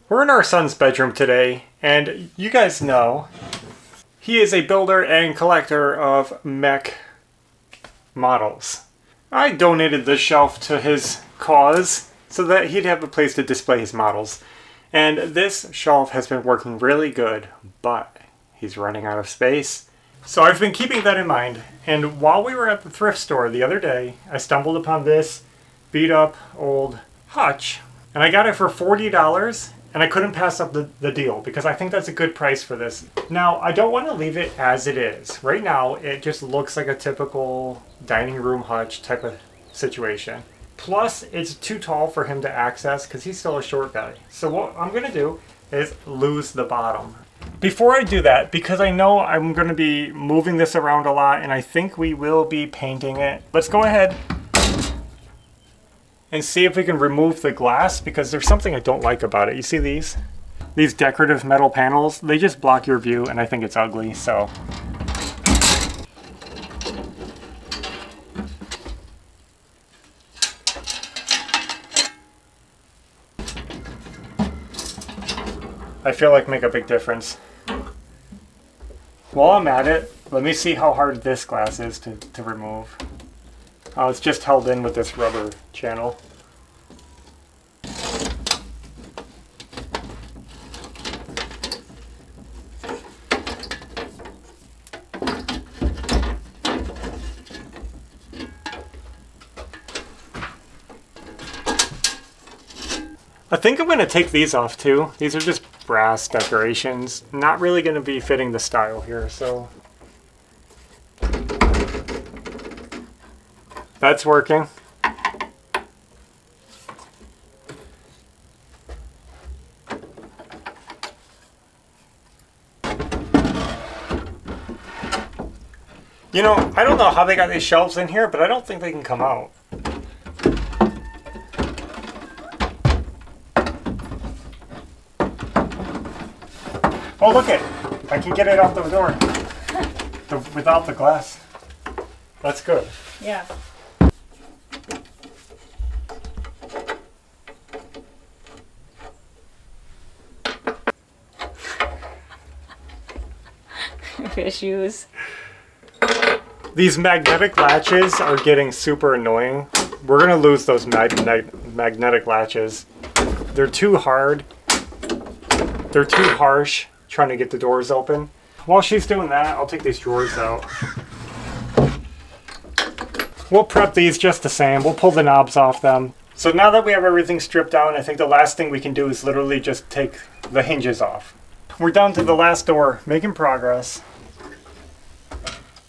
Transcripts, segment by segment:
We're in our son's bedroom today, and you guys know he is a builder and collector of mech models. I donated this shelf to his cause so that he'd have a place to display his models. And this shelf has been working really good, but he's running out of space. So I've been keeping that in mind, and while we were at the thrift store the other day, I stumbled upon this beat up old Hutch, and I got it for $40, and I couldn't pass up the deal because I think that's a good price for this. Now, I don't want to leave it as it is. Right now, it just looks like a typical dining room Hutch type of situation. Plus, it's too tall for him to access because he's still a short guy. So what I'm going to do is lose the bottom. Before I do that, because I know I'm going to be moving this around a lot and I think we will be painting it, let's go ahead and see if we can remove the glass, because there's something I don't like about it. You see these? These decorative metal panels, they just block your view and I think it's ugly, so. I feel like make a big difference. While I'm at it, let me see how hard this glass is to remove. Oh, it's just held in with this rubber channel. I think I'm going to take these off too. These are just brass decorations. Not really going to be fitting the style here, so. That's working. You know, I don't know how they got these shelves in here, but I don't think they can come out. Oh, look it! I can get it out the door without the glass. That's good. Yeah. Issues. These magnetic latches are getting super annoying. We're gonna lose those magnetic latches. They're too hard. They're too harsh trying to get the doors open. While she's doing that, I'll take these drawers out. We'll prep these just the same. We'll pull the knobs off them. So now that we have everything stripped down, I think the last thing we can do is literally just take the hinges off. We're down to the last door, making progress.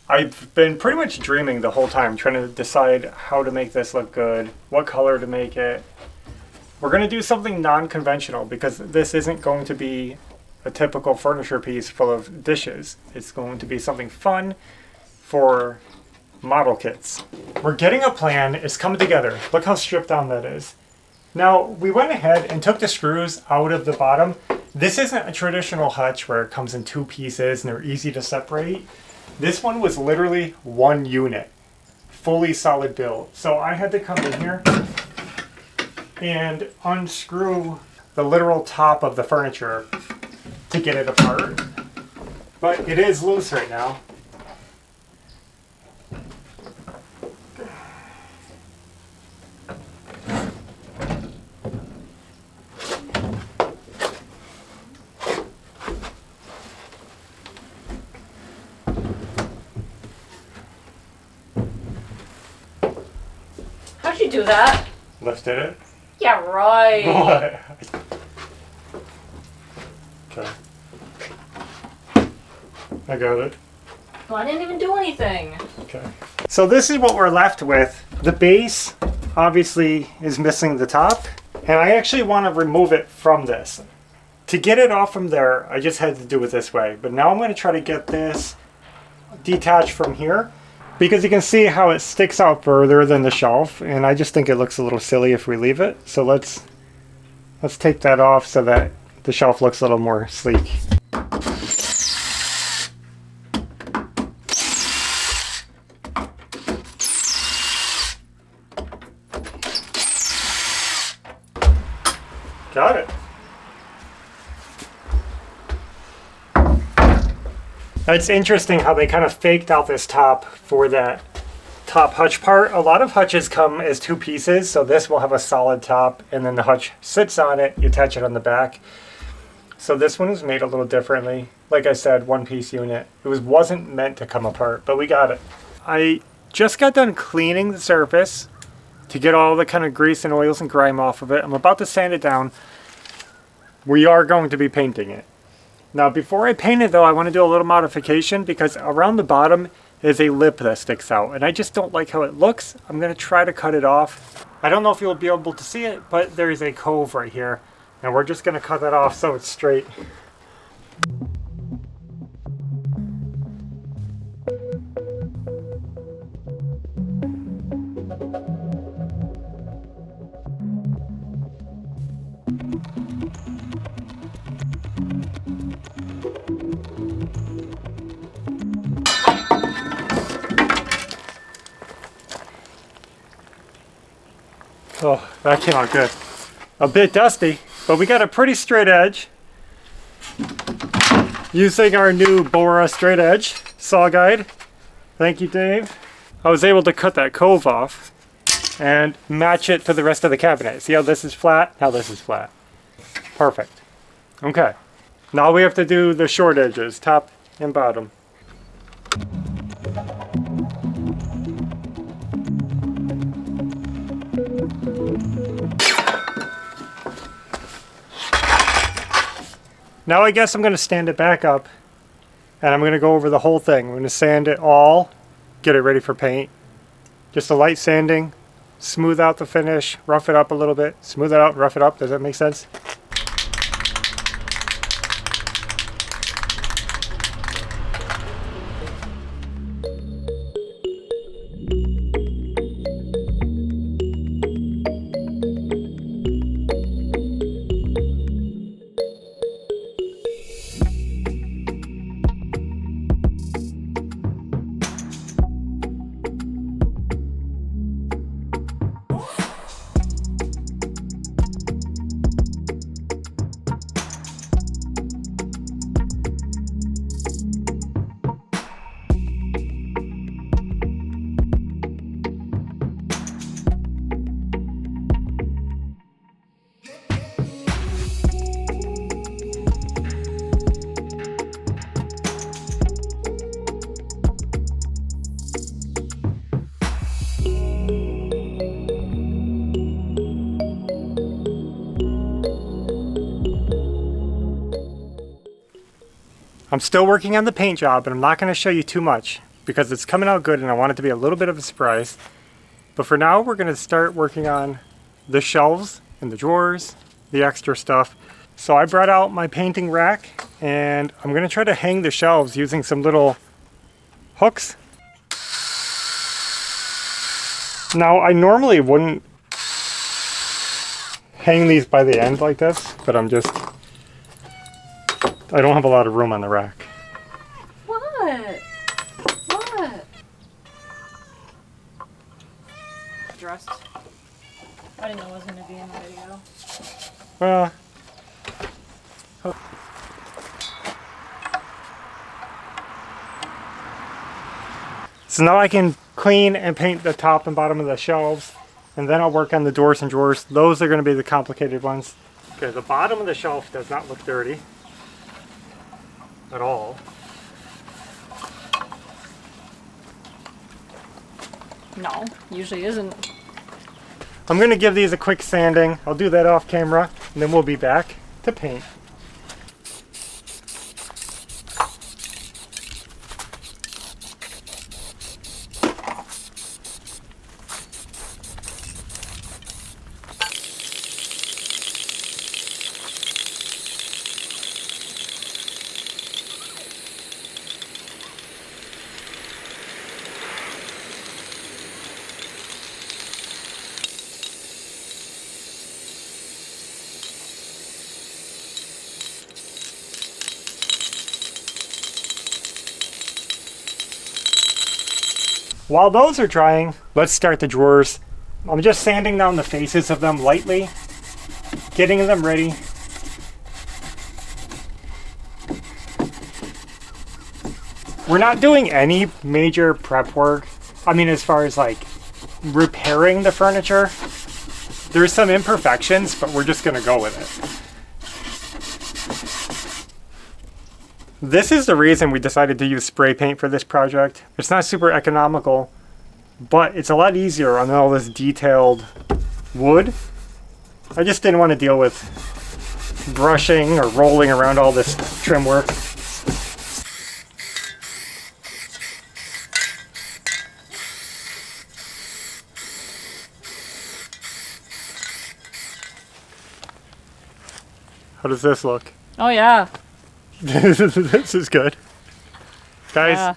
I've been pretty much dreaming the whole time, trying to decide how to make this look good, what color to make it. We're going to do something non-conventional because this isn't going to be a typical furniture piece full of dishes. It's going to be something fun for model kits. We're getting a plan. It's coming together. Look how stripped down that is. Now, we went ahead and took the screws out of the bottom. This isn't a traditional Hutch where it comes in two pieces and they're easy to separate. This one was literally one unit, fully solid build. So I had to come in here and unscrew the literal top of the furniture to get it apart. But it is loose right now. How'd you do that? Lifted it. Yeah, right. What? Okay. I got it. Well, I didn't even do anything. Okay. So this is what we're left with. The base obviously is missing the top, and I actually want to remove it from this. To get it off from there, I just had to do it this way. But now I'm going to try to get this detached from here, because you can see how it sticks out further than the shelf, and I just think it looks a little silly if we leave it. So let's take that off so that the shelf looks a little more sleek. Got it. It's interesting how they kind of faked out this top for that top hutch part. A lot of hutches come as two pieces, so this will have a solid top and then the hutch sits on it, you attach it on the back. So this one was made a little differently. Like I said, one piece unit. It wasn't meant to come apart, but we got it. I just got done cleaning the surface to get all the kind of grease and oils and grime off of it. I'm about to sand it down. We are going to be painting it. Now before I paint it though, I want to do a little modification because around the bottom is a lip that sticks out and I just don't like how it looks. I'm going to try to cut it off. I don't know if you'll be able to see it, but there's a cove right here and we're just going to cut that off so it's straight. Oh, that came out good. A bit dusty, but we got a pretty straight edge. Using our new Bora straight edge saw guide. Thank you, Dave. I was able to cut that cove off and match it to the rest of the cabinet. See how this is flat? How this is flat. Perfect. Okay. Now we have to do the short edges, top and bottom. Now I guess I'm going to stand it back up and I'm going to go over the whole thing. I'm going to sand it all, get it ready for paint. Just a light sanding, smooth out the finish, rough it up a little bit, smooth it out, rough it up. Does that make sense? I'm still working on the paint job, and I'm not going to show you too much because it's coming out good and I want it to be a little bit of a surprise. But for now, we're going to start working on the shelves and the drawers, the extra stuff. So I brought out my painting rack and I'm going to try to hang the shelves using some little hooks. Now, I normally wouldn't hang these by the end like this, but I don't have a lot of room on the rack. What? What? Dressed. I didn't know it was going to be in the video. Well, so now I can clean and paint the top and bottom of the shelves, and then I'll work on the doors and drawers. Those are going to be the complicated ones. Okay, the bottom of the shelf does not look dirty at all. No, usually isn't. I'm going to give these a quick sanding. I'll do that off camera, and then we'll be back to paint. While those are drying, let's start the drawers. I'm just sanding down the faces of them lightly, getting them ready. We're not doing any major prep work. I mean, as far as like repairing the furniture, there's some imperfections, but we're just gonna go with it. This is the reason we decided to use spray paint for this project. It's not super economical, but it's a lot easier on all this detailed wood. I just didn't want to deal with brushing or rolling around all this trim work. How does this look? Oh yeah. This is good. Guys, Yeah.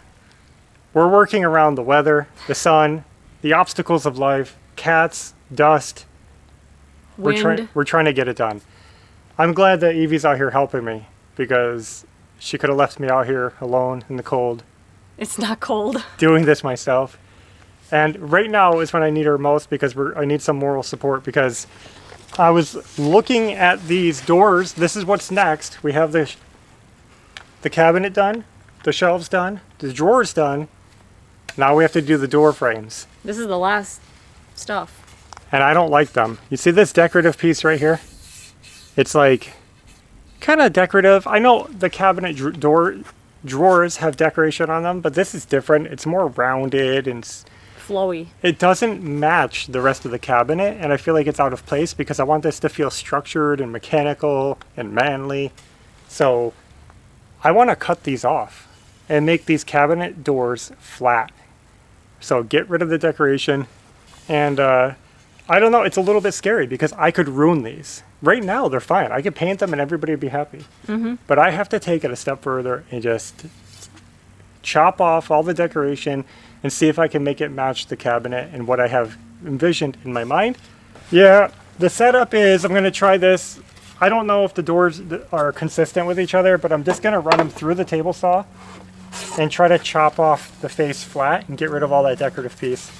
we're working around the weather, the sun, the obstacles of life, cats, dust. Wind. We're trying to get it done. I'm glad that Evie's out here helping me because she could have left me out here alone in the cold It's not cold. doing this myself. And right now is when I need her most because I need some moral support because I was looking at these doors. This is what's next. We have the cabinet done, the shelves done, the drawers done. Now we have to do the door frames. This is the last stuff. And I don't like them. You see this decorative piece right here? It's like kind of decorative. I know the cabinet drawers have decoration on them, but this is different. It's more rounded and Flowy. it doesn't match the rest of the cabinet, and I feel like it's out of place because I want this to feel structured and mechanical and manly. So I want to cut these off and make these cabinet doors flat. So get rid of the decoration. And I don't know, it's a little bit scary because I could ruin these. Right now they're fine. I could paint them and everybody would be happy. But I have to take it a step further and just chop off all the decoration and see if I can make it match the cabinet and what I have envisioned in my mind. Yeah, the setup is I'm going to try this. I don't know if the doors are consistent with each other, but I'm just going to run them through the table saw and try to chop off the face flat and get rid of all that decorative piece.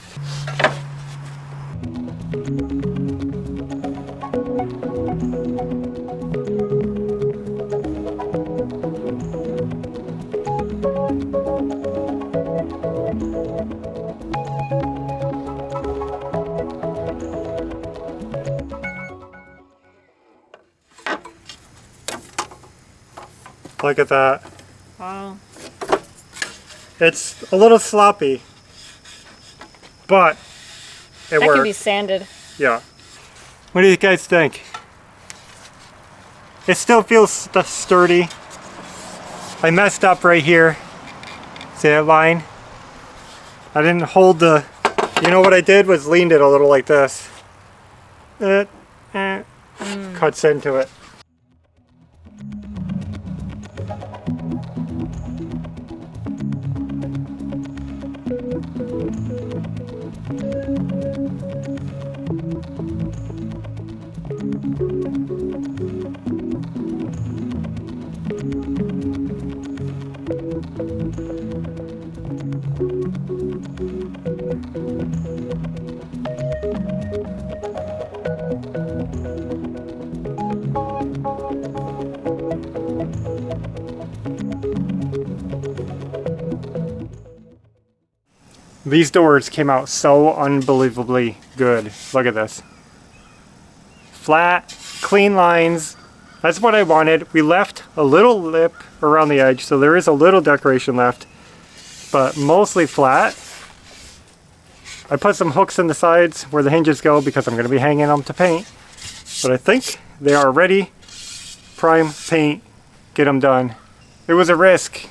Look at that. Wow. It's a little sloppy, but it That works. could be sanded. Yeah. What do you guys think? It still feels sturdy. I messed up right here. See that line? I didn't hold the... You know what I did was leaned it a little like this. Cuts into it. These doors came out so unbelievably good. Look at this. Flat, clean lines. That's what I wanted. We left a little lip around the edge, so there is a little decoration left, but mostly flat. I put some hooks in the sides where the hinges go because I'm going to be hanging them to paint. But I think they are ready. Prime, paint, get them done. It was a risk,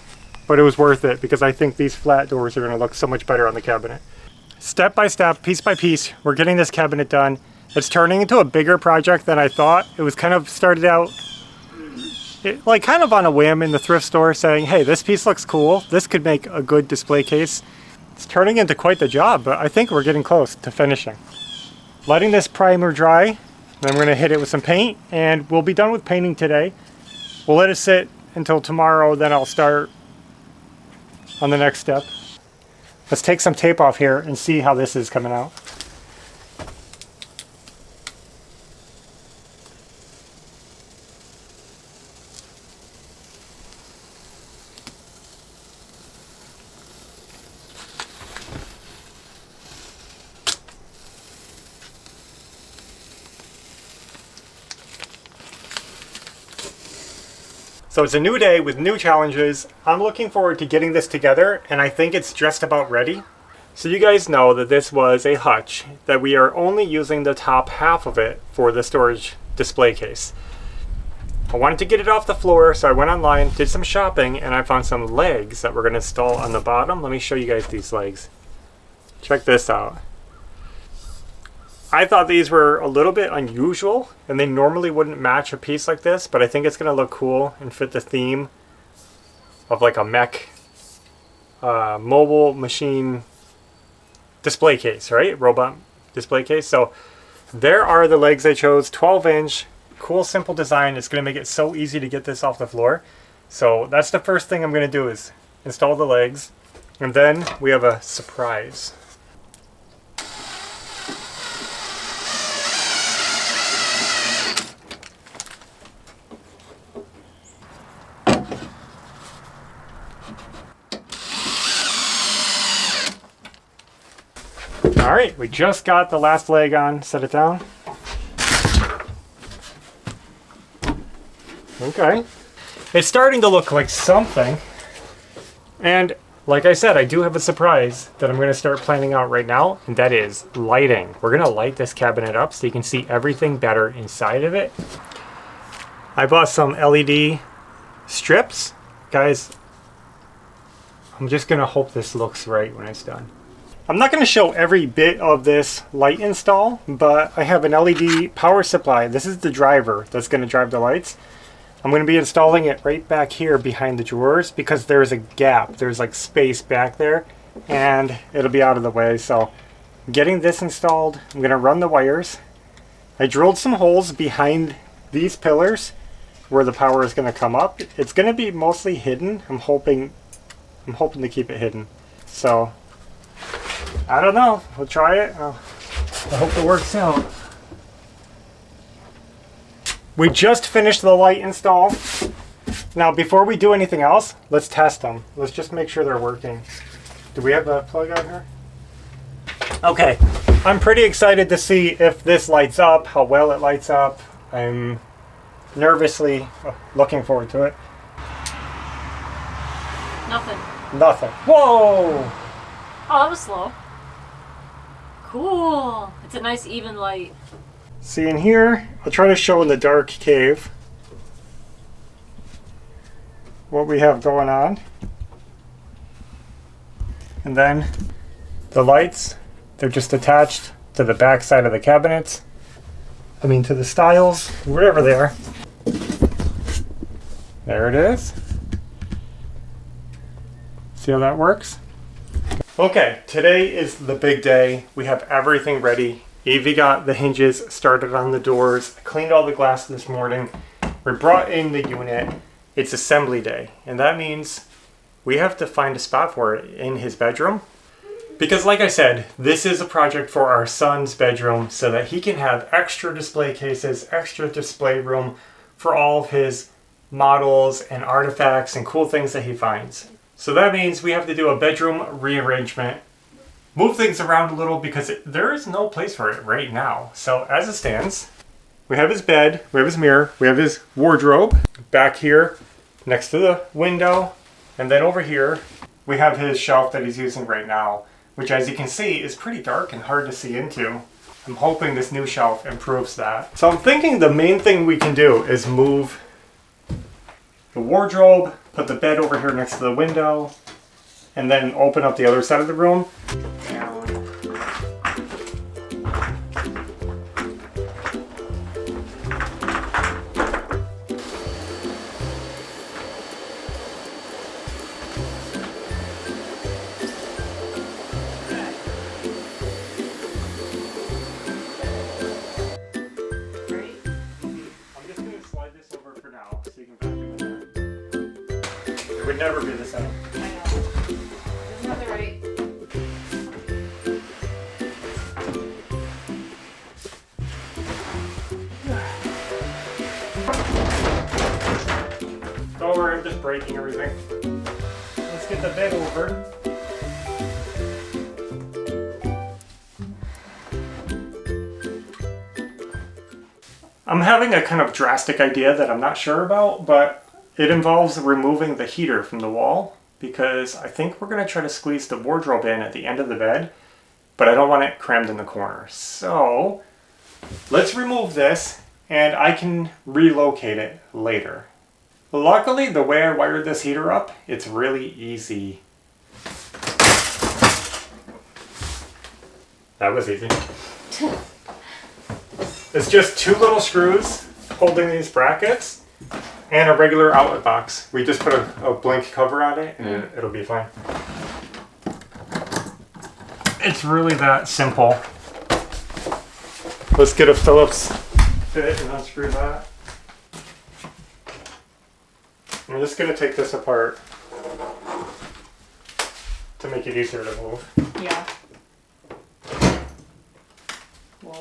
but it was worth it because I think these flat doors are going to look so much better on the cabinet. Step by step, piece by piece, we're getting this cabinet done. It's turning into a bigger project than I thought. It was kind of started out like kind of on a whim in the thrift store saying, hey, this piece looks cool. This could make a good display case. It's turning into quite the job, but I think we're getting close to finishing. Letting this primer dry, then we're going to hit it with some paint, and we'll be done with painting today. We'll let it sit until tomorrow, then I'll start on the next step. Let's take some tape off here and see how this is coming out. So it's a new day with new challenges. I'm looking forward to getting this together, and I think it's just about ready. So you guys know that this was a hutch, that we are only using the top half of it for the storage display case. I wanted to get it off the floor, so I went online, did some shopping, and I found some legs that we're going to install on the bottom. Let me show you guys these legs. Check this out. I thought these were a little bit unusual, and they normally wouldn't match a piece like this, but I think it's going to look cool and fit the theme of like a mech mobile machine display case, right? Robot display case. So there are the legs I chose, 12-inch, cool, simple design. It's going to make it so easy to get this off the floor. So that's the first thing I'm going to do is install the legs, and then we have a surprise. All right, we just got the last leg on. Set it down. Okay. It's starting to look like something. And like I said, I do have a surprise that I'm going to start planning out right now, and that is lighting. We're going to light this cabinet up so you can see everything better inside of it. I bought some LED strips. Guys, I'm just going to hope this looks right when it's done. I'm not going to show every bit of this light install, but I have an LED power supply. This is the driver that's going to drive the lights. I'm going to be installing it right back here behind the drawers because there's a gap. There's like space back there, and it'll be out of the way. So getting this installed, I'm going to run the wires. I drilled some holes behind these pillars where the power is going to come up. It's going to be mostly hidden. I'm hoping to keep it hidden. So I don't know. We'll try it. I hope it works out. We just finished the light install. Now, before we do anything else, let's test them. Let's just make sure they're working. Do we have a plug out here? Okay. I'm pretty excited to see if this lights up, how well it lights up. I'm nervously looking forward to it. Nothing. Nothing. Whoa! Oh, that was slow. Cool. It's a nice even light. See in here, I'll try to show in the dark cave what we have going on. And then the lights, they're just attached to the back side of the cabinets. I mean to the stiles, wherever they are. There it is. See how that works? Okay, today is the big day. We have everything ready. Evie got the hinges started on the doors. I cleaned all the glass this morning. We brought in the unit. It's assembly day, and that means we have to find a spot for it in his bedroom. Because like I said, this is a project for our son's bedroom so that he can have extra display cases, extra display room for all of his models and artifacts and cool things that he finds. So that means we have to do a bedroom rearrangement, move things around a little because there is no place for it right now. So as it stands, we have his bed, we have his mirror, we have his wardrobe back here next to the window, and then over here we have his shelf that he's using right now, which as you can see is pretty dark and hard to see into. I'm hoping this new shelf improves that. So I'm thinking the main thing we can do is move the wardrobe, put the bed over here next to the window, and then open up the other side of the room. It would never be the same. I know. Isn't that the right? Don't worry, I'm just breaking everything. Let's get the bed over. I'm having a kind of drastic idea that I'm not sure about, but It involves removing the heater from the wall because I think we're going to try to squeeze the wardrobe in at the end of the bed, but I don't want it crammed in the corner. So let's remove this and I can relocate it later. Luckily, the way I wired this heater up, it's really easy. That was easy. It's just 2 little screws holding these brackets and a regular outlet box. We just put a blank cover on it and it'll be fine. It's really that simple. Let's get a Phillips bit and unscrew that. I'm just going to take this apart to make it easier to move. Yeah. Whoa.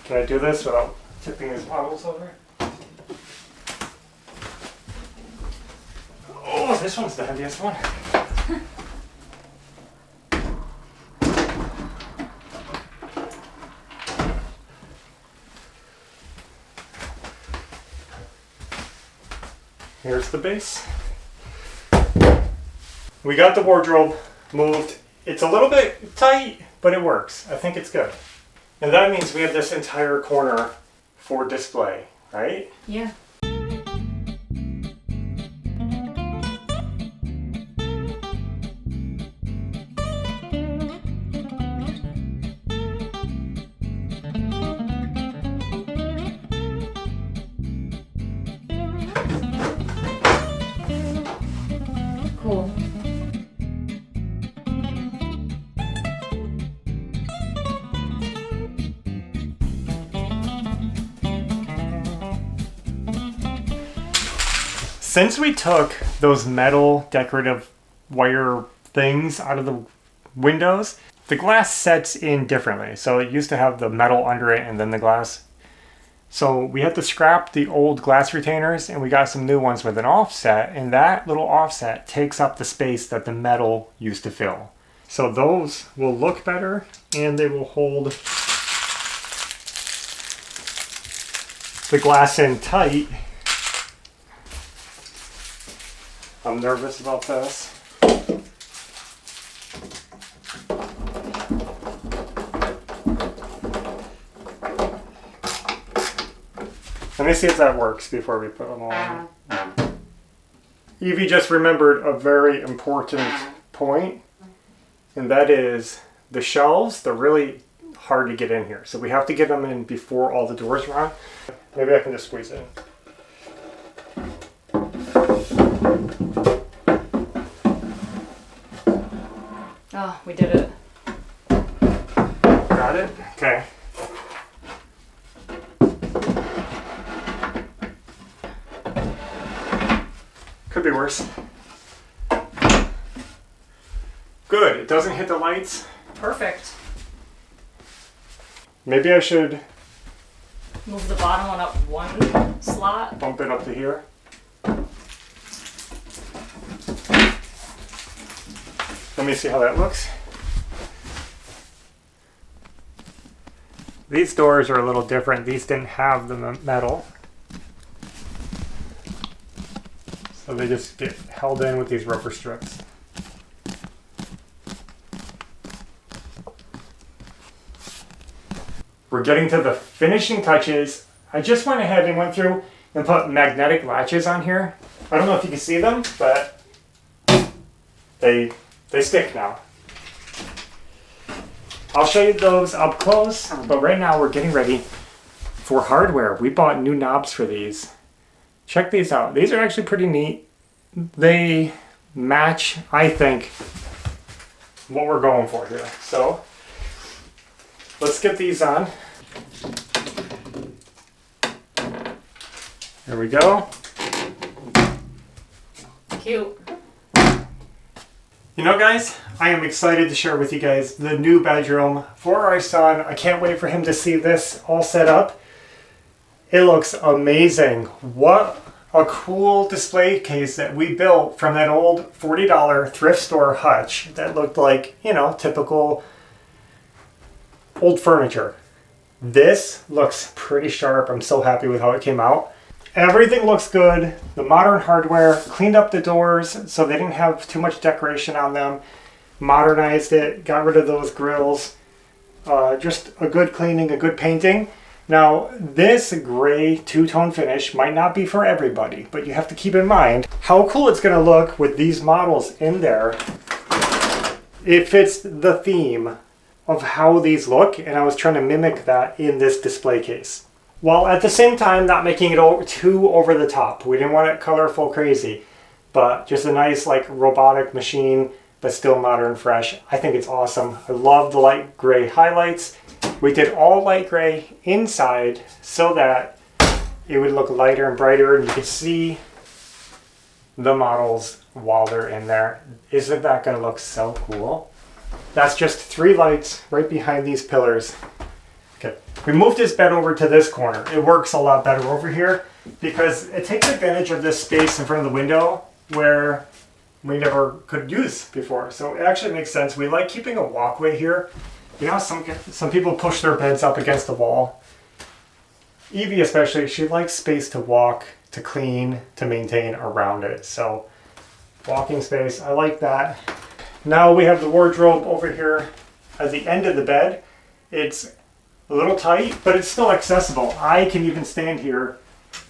Can I do this without tipping these models over? Oh, this one's the heaviest one. Here's the base. We got the wardrobe moved. It's a little bit tight, but it works. I think it's good. And that means we have this entire corner for display, right? Yeah. Cool. Since we took those metal decorative wire things out of the windows, the glass sets in differently. So it used to have the metal under it and then the glass. So we had to scrap the old glass retainers and we got some new ones with an offset, and that little offset takes up the space that the metal used to fill. So those will look better and they will hold the glass in tight. I'm nervous about this. Let me see if that works before we put them all on. Evie just remembered a very important point, and that is the shelves, they're really hard to get in here. So we have to get them in before all the doors are on. Maybe I can just squeeze it in. Oh, we did it. Got it? Okay. Could be worse. Good, it doesn't hit the lights. Perfect. Maybe I should Move the bottom one up one slot. bump it up to here. Let me see how that looks. These doors are a little different. These didn't have the metal. So they just get held in with these rubber strips. We're getting to the finishing touches. I just went ahead and went through and put magnetic latches on here. I don't know if you can see them, but they stick now. I'll show you those up close, but right now we're getting ready for hardware. We bought new knobs for these. Check these out. These are actually pretty neat. They match, I think, what we're going for here. So let's get these on. There we go. Cute. You know, guys, I am excited to share with you guys the new bedroom for our son. I can't wait for him to see this all set up. It looks amazing. What a cool display case that we built from that old $40 thrift store Hutch that looked like, you know, typical old furniture. This looks pretty sharp. I'm so happy with how it came out. Everything looks good. The modern hardware, cleaned up the doors so they didn't have too much decoration on them. Modernized it, got rid of those grills. Just a good cleaning, a good painting. Now, this gray two-tone finish might not be for everybody, but you have to keep in mind how cool it's going to look with these models in there. It fits the theme of how these look, and I was trying to mimic that in this display case. While at the same time not making it too over the top. We didn't want it colorful crazy, but just a nice like robotic machine, but still modern fresh. I think it's awesome. I love the light gray highlights. We did all light gray inside so that it would look lighter and brighter, and you could see the models while they're in there. Isn't that going to look so cool? That's just 3 lights right behind these pillars. Okay, we moved this bed over to this corner. It works a lot better over here because it takes advantage of this space in front of the window where we never could use before. So it actually makes sense. We like keeping a walkway here. You know, some people push their beds up against the wall. Evie especially, she likes space to walk, to clean, to maintain around it. So walking space, I like that. Now we have the wardrobe over here at the end of the bed. It's a little tight, but it's still accessible. I can even stand here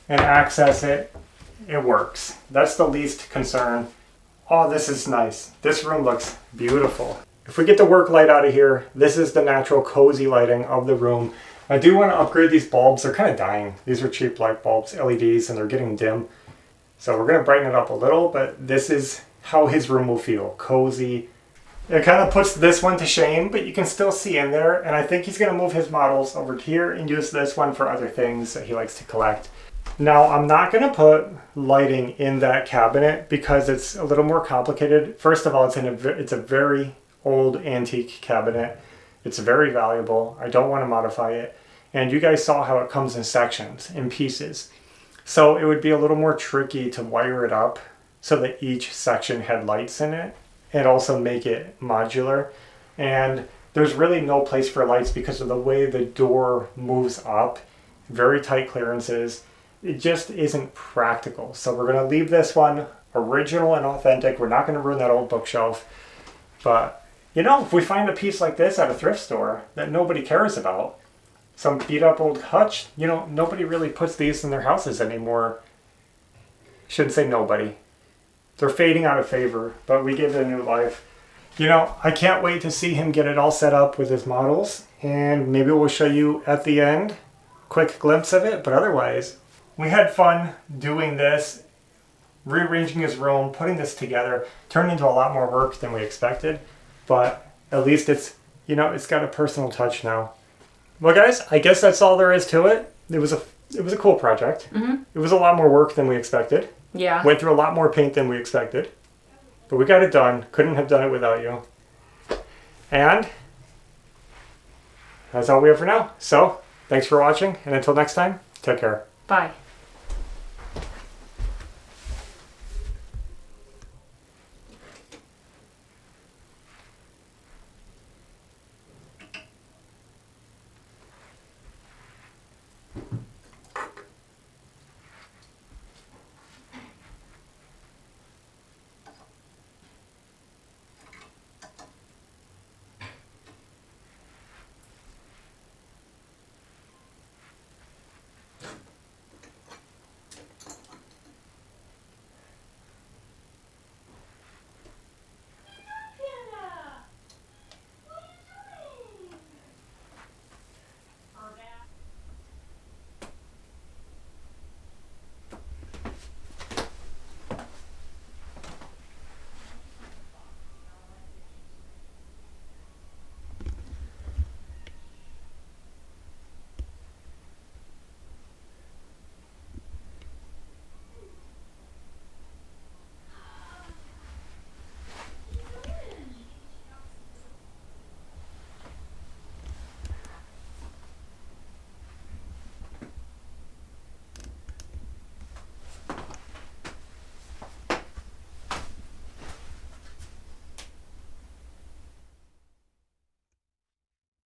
and access it. It works. That's the least concern. Oh, this is nice. This room looks beautiful. If we get the work light out of here, this is the natural cozy lighting of the room. I do want to upgrade these bulbs. They're kind of dying. These are cheap light bulbs, LEDs, and they're getting dim. So we're going to brighten it up a little, but this is how his room will feel. Cozy. It kind of puts this one to shame, but you can still see in there. And I think he's going to move his models over here and use this one for other things that he likes to collect. Now, I'm not going to put lighting in that cabinet because it's a little more complicated. First of all, it's a very old antique cabinet. It's very valuable. I don't want to modify it. And you guys saw how it comes in sections, in pieces. So it would be a little more tricky to wire it up so that each section had lights in it and also make it modular. And there's really no place for lights because of the way the door moves up. Very tight clearances. It just isn't practical. So we're going to leave this one original and authentic. We're not going to ruin that old bookshelf. But you know, if we find a piece like this at a thrift store that nobody cares about, some beat up old Hutch, you know, nobody really puts these in their houses anymore. Shouldn't say nobody. They're fading out of favor, but we give it a new life. You know, I can't wait to see him get it all set up with his models, and maybe we'll show you at the end, quick glimpse of it, but otherwise, we had fun doing this, rearranging his room, putting this together. Turned into a lot more work than we expected. But at least it's, you know, it's got a personal touch now. Well, guys, I guess that's all there is to it. It was a cool project. Mm-hmm. It was a lot more work than we expected. Yeah. Went through a lot more paint than we expected. But we got it done. Couldn't have done it without you. And that's all we have for now. So, thanks for watching. And until next time, take care. Bye.